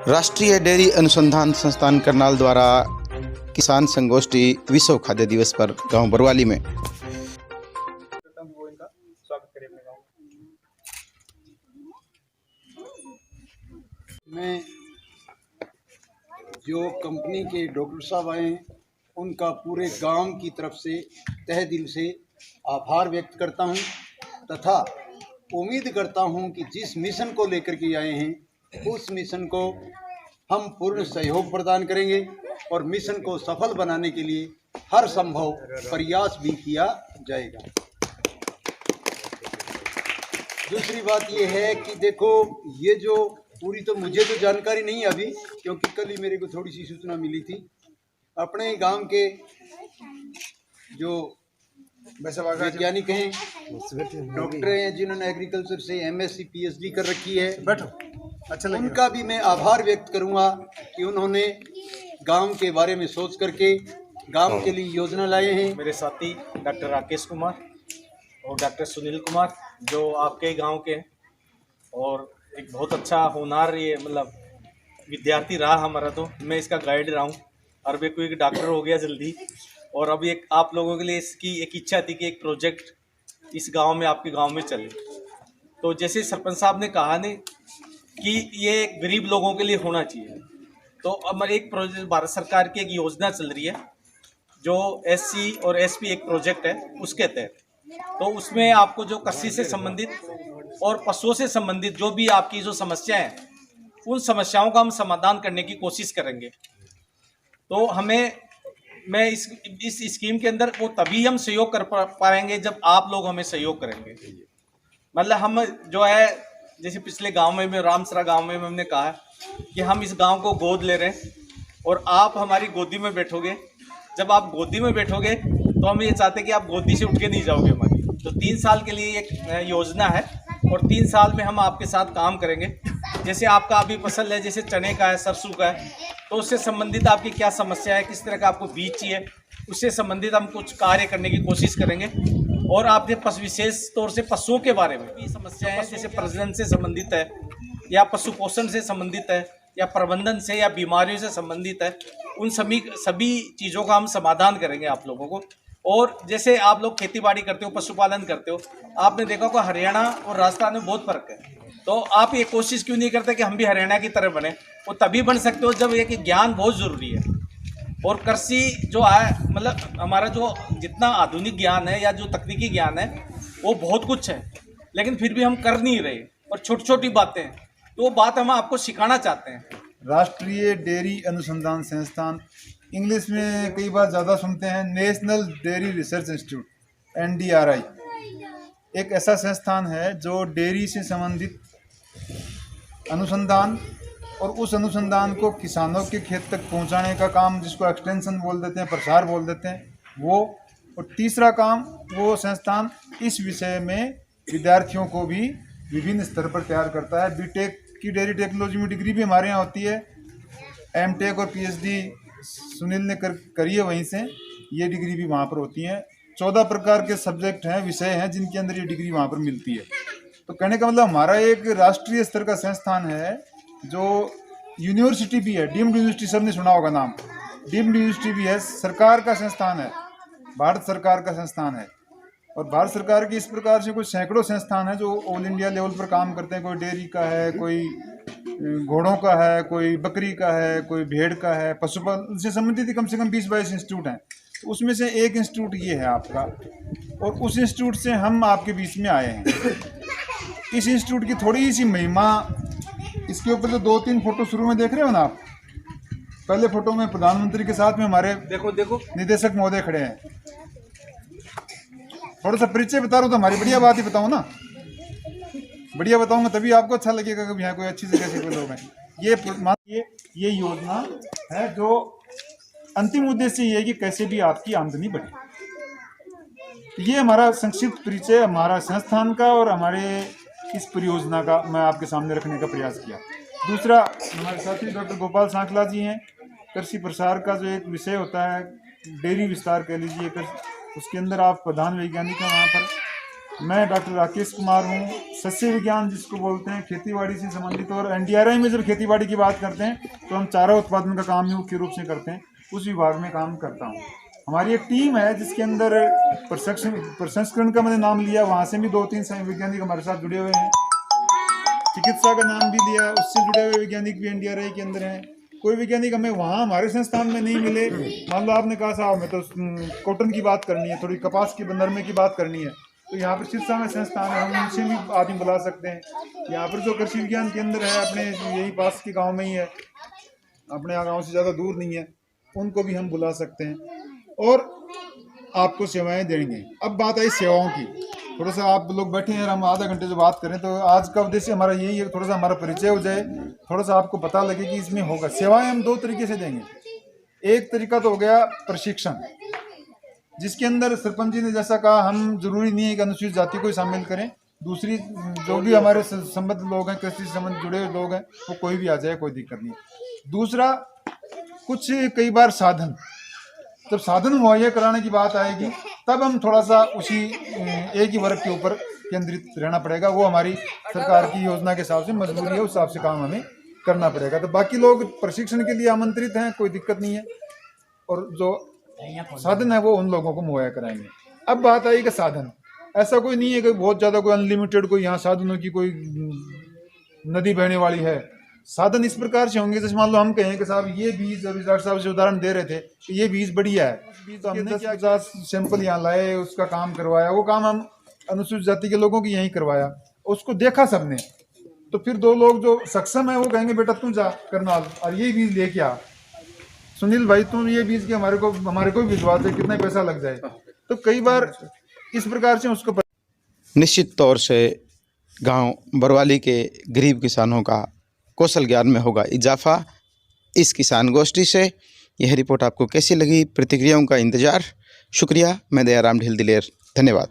राष्ट्रीय डेयरी अनुसंधान संस्थान करनाल द्वारा किसान संगोष्ठी विश्व खाद्य दिवस पर गांव बरवाली में मैं जो कंपनी के डॉक्टर साहब आए हैं उनका पूरे गांव की तरफ से तहे दिल से आभार व्यक्त करता हूं तथा उम्मीद करता हूं कि जिस मिशन को लेकर के आए हैं उस मिशन को हम पूर्ण सहयोग प्रदान करेंगे और मिशन को सफल बनाने के लिए हर संभव प्रयास भी किया जाएगा। दूसरी बात यह है कि देखो, ये जो पूरी तो मुझे तो जानकारी नहीं है अभी, क्योंकि कल ही मेरे को थोड़ी सी सूचना मिली थी। अपने गांव के जो वैज्ञानिक हैं, डॉक्टर हैं, जिन्होंने एग्रीकल्चर से एमएससी पीएचडी कर रखी है, उनका भी मैं आभार व्यक्त करूंगा कि उन्होंने गांव के बारे में सोच करके गांव के लिए योजना लाए हैं। मेरे साथी डॉक्टर राकेश कुमार और डॉक्टर सुनील कुमार जो आपके गांव के हैं और एक बहुत अच्छा होनहार ये मतलब विद्यार्थी रहा हमारा, तो मैं इसका गाइड रहा हूँ और वे कोई डॉक्टर हो गया जल्दी। और अभी एक आप लोगों के लिए इसकी एक इच्छा थी कि एक प्रोजेक्ट इस गांव में, आपके गांव में चले। तो जैसे सरपंच साहब ने कहा ने कि ये गरीब लोगों के लिए होना चाहिए, तो अब एक प्रोजेक्ट भारत सरकार की एक योजना चल रही है जो एससी और एसपी एक प्रोजेक्ट है, उसके तहत तो उसमें आपको जो कृषि से संबंधित और पशुओं से संबंधित जो भी आपकी जो समस्याएं हैं, उन समस्याओं का हम समाधान करने की कोशिश करेंगे। तो मैं इस स्कीम के अंदर वो तभी हम सहयोग कर पाएंगे जब आप लोग हमें सहयोग करेंगे। मतलब हम जो है, जैसे पिछले गांव में रामसरा गांव में हमने कहा कि हम इस गांव को गोद ले रहे हैं और आप हमारी गोदी में बैठोगे। जब आप गोदी में बैठोगे तो हम ये चाहते हैं कि आप गोदी से उठ के नहीं जाओगे हमारी। तो 3 साल के लिए एक योजना है और 3 साल में हम आपके साथ काम करेंगे। जैसे आपका अभी फसल है, जैसे चने का है, सरसों का है, तो उससे संबंधित आपकी क्या समस्या है, किस तरह का आपको बीज चाहिए, उससे संबंधित हम कुछ कार्य करने की कोशिश करेंगे। और आपके विशेष तौर से पशुओं के बारे में भी समस्याएं हैं, जैसे प्रजनन से संबंधित है या पशु पोषण से संबंधित है या प्रबंधन से या बीमारियों से संबंधित है, उन सभी चीज़ों का हम समाधान करेंगे आप लोगों को। और जैसे आप लोग खेती बाड़ी करते हो, पशुपालन करते हो, आपने देखा होगा हरियाणा और राजस्थान में बहुत फर्क है। तो आप ये कोशिश क्यों नहीं करते कि हम भी हरियाणा की तरह बने? वो तभी बन सकते हो जब एक ज्ञान बहुत ज़रूरी है। और कृषि जो है, मतलब हमारा जो जितना आधुनिक ज्ञान है या जो तकनीकी ज्ञान है वो बहुत कुछ है, लेकिन फिर भी हम कर नहीं रहे और छोटी छोटी बातें हैं, तो वो बात हम आपको सिखाना चाहते हैं। राष्ट्रीय डेयरी अनुसंधान संस्थान, इंग्लिश में कई बार ज़्यादा सुनते हैं, national dairy research institute NDRI, एक ऐसा संस्थान है जो डेयरी से संबंधित अनुसंधान और उस अनुसंधान को किसानों के खेत तक पहुंचाने का काम, जिसको एक्सटेंशन बोल देते हैं, प्रसार बोल देते हैं, वो। और तीसरा काम, वो संस्थान इस विषय में विद्यार्थियों को भी विभिन्न स्तर पर तैयार करता है। बीटेक की डेयरी टेक्नोलॉजी में डिग्री भी हमारे यहाँ होती है, एमटेक और पीएचडी सुनील ने करी है, वहीं से ये डिग्री भी वहाँ पर होती है। 14 प्रकार के सब्जेक्ट हैं, विषय हैं, जिनके अंदर ये डिग्री वहाँ पर मिलती है। तो कहने का मतलब हमारा एक राष्ट्रीय स्तर का संस्थान है जो यूनिवर्सिटी भी है, डीम्ड यूनिवर्सिटी, सबने सुना होगा नाम, डीम्ड यूनिवर्सिटी भी है, सरकार का संस्थान है, भारत सरकार का संस्थान है। और भारत सरकार की इस प्रकार से कुछ सैकड़ों संस्थान है जो ऑल इंडिया लेवल पर काम करते हैं। कोई डेयरी का है, कोई घोड़ों का है, कोई बकरी का है, कोई भेड़ का है, पशुपालन से संबंधित कम से कम 20-22 इंस्टीट्यूट हैं। तो उसमें से एक इंस्टीट्यूट ये है आपका, और उस इंस्टीट्यूट से हम आपके बीच में आए हैं। इस इंस्टीट्यूट की थोड़ी सी महिमा, इसके ऊपर जो 2-3 फोटो शुरू में देख रहे हो ना आप, पहले फोटो में प्रधानमंत्री के साथ में हमारे देखो निदेशक महोदय खड़े हैं। थोड़ा सा परिचय बता रहा हूँ तो हमारी बढ़िया बात ही बताऊँ ना, बढ़िया बताऊंगा तभी आपको अच्छा लगेगा कि यहाँ कोई अच्छी जगह से कोई लोग हैं। ये योजना है जो अंतिम उद्देश्य ये है कि कैसे भी आपकी आमदनी बढ़े। ये हमारा संक्षिप्त परिचय हमारा संस्थान का और हमारे इस परियोजना का मैं आपके सामने रखने का प्रयास किया। दूसरा, हमारे साथी डॉक्टर गोपाल सांखला जी हैं। कृषि प्रसार का जो एक विषय होता है, डेयरी विस्तार कह लीजिए, उसके अंदर आप प्रधान वैज्ञानिक हैं वहाँ पर। मैं डॉक्टर राकेश कुमार हूँ। सस्य विज्ञान जिसको बोलते हैं, खेतीबाड़ी से संबंधित, और एनडीआरआई में जब खेतीबाड़ी की बात करते हैं तो हम चारा उत्पादन का काम ही मुख्य रूप से करते हैं, उस विभाग में काम करता हूँ। हमारी एक टीम है जिसके अंदर प्रसंस्करण का मैंने नाम लिया, वहाँ से भी 2-3 वैज्ञानिक हमारे साथ जुड़े हुए हैं। चिकित्सा का नाम भी लिया, उससे जुड़े हुए वैज्ञानिक भी एनडीआरआई के अंदर हैं। कोई वैज्ञानिक हमें वहाँ हमारे संस्थान में नहीं मिले, मान लो आपने कहा साहब हमें तो कॉटन की बात करनी है, थोड़ी कपास की नरमे की बात करनी है, तो यहाँ पर सिरसा में संस्थान है, हम उनसे भी आदमी बुला सकते हैं। यहाँ पर जो कृषि विज्ञान केंद्र है अपने यही पास के गांव में ही है, अपने गांव से ज़्यादा दूर नहीं है, उनको भी हम बुला सकते हैं और आपको सेवाएं देंगे। अब बात आई सेवाओं की, थोड़ा सा आप लोग बैठे हैं, हम आधा घंटे से बात करें, तो आज का उद्देश्य हमारा यही है, थोड़ा सा हमारा परिचय हो जाए, थोड़ा सा आपको पता लगे कि इसमें होगा। सेवाएं हम 2 तरीके से देंगे। एक तरीका तो हो गया प्रशिक्षण, जिसके अंदर सरपंच जी ने जैसा कहा, हम जरूरी नहीं है कि अनुसूचित जाति को शामिल करें, दूसरी जो भी हमारे संबद्ध लोग हैं, कृषि से संबंध जुड़े हुए लोग हैं, वो कोई भी आ जाए, कोई दिक्कत नहीं। दूसरा, कुछ कई बार साधन, जब साधन मुहैया कराने की बात आएगी तब हम थोड़ा सा उसी एक ही वर्ग के ऊपर केंद्रित रहना पड़ेगा। वो हमारी सरकार की योजना के हिसाब से मजबूरी है, उस हिसाब से काम हमें करना पड़ेगा। तो बाकी लोग प्रशिक्षण के लिए आमंत्रित हैं, कोई दिक्कत नहीं है, और जो साधन है वो उन लोगों को मुहैया कराएंगे। अब बात आई कि साधन, ऐसा कोई नहीं है कि बहुत ज़्यादा कोई अनलिमिटेड कोई यहाँ साधनों की कोई नदी बहने वाली है। साधन इस प्रकार से होंगे, जैसे मान लो हम कहें कि साहब ये बीज, अभी डॉक्टर साहब से उदाहरण दे रहे थे कि ये बीज बढ़िया है, तो हमने 10-50 सैंपल यहाँ लाए, उसका काम करवाया, वो काम हम अनुसूचित जाति के लोगों की यहीं करवाया, उसको देखा सबने, तो फिर 2 लोग जो सक्षम है वो कहेंगे बेटा तुम जा करनाल और ये बीज लेके आ, सुनील भाई तुम ये बीज के हमारे को भिजवा दे, कितना पैसा लग जाए। तो कई बार इस प्रकार से उसको निश्चित तौर से गांव बरवाली के गरीब किसानों का कौशल ज्ञान में होगा इजाफा इस किसान गोष्ठी से। यह रिपोर्ट आपको कैसी लगी, प्रतिक्रियाओं का इंतजार। शुक्रिया। मैं दयाराम ढील दिलेर, धन्यवाद।